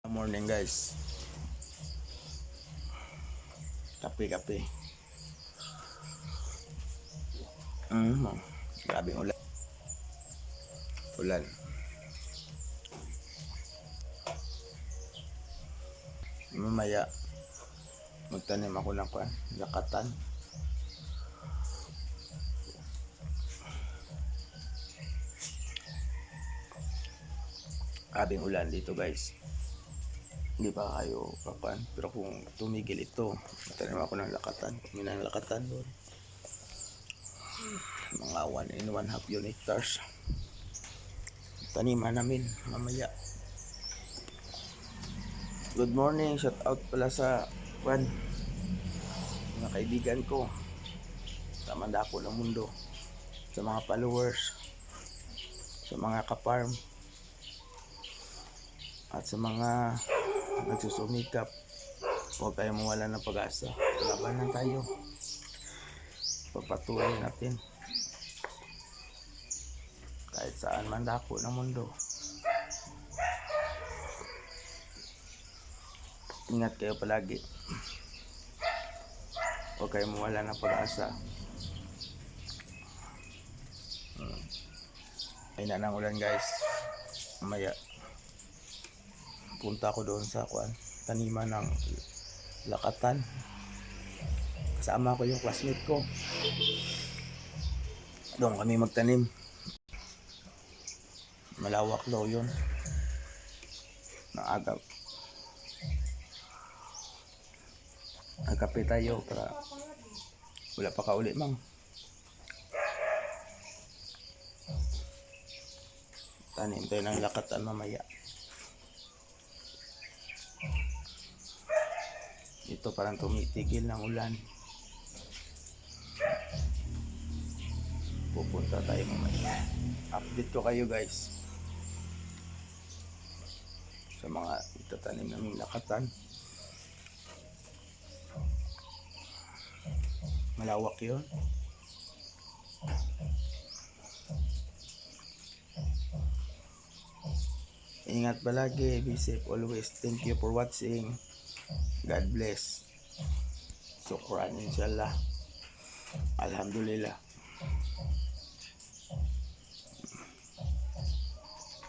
Morning guys. Kape. Grabing ulan. Ulan. Mamaya magtanim ako ng lakatan. Grabing ulan dito guys. Hindi pa kayo papan, pero kung tumigil ito, magtanim ako ng lakatan. Kami ng lakatan doon. Mga 1.5 hectares. Taniman namin mamaya. Good morning, shout out pala sa mga kaibigan ko sa mandako ng mundo, sa mga followers, sa mga kaparm, at sa mga nagsusumikap. Huwag tayo mawala ng pag-asa. Laban lang tayo. Papatuloy natin kahit saan man dako ng mundo. Ingat kayo palagi. Huwag kayo mawala ng pag-asa. Ay na ng ulan guys. Mamaya punta ko doon sa taniman ng lakatan. Kasama ko yung classmate ko. Doon kami magtanim. Malawak daw yun. Naagap. Nagkape tayo para wala pa ka uli mang. Tanim tayo ng lakatan mamaya. Ito parang tumitigil ng ulan. Pupunta tayo mamaya. Update ko kayo guys sa mga itatanim naming lakatan. Malawak yun. Ingat palagi. Be safe always. Thank you for watching. God bless. Shukran inshallah. Alhamdulillah.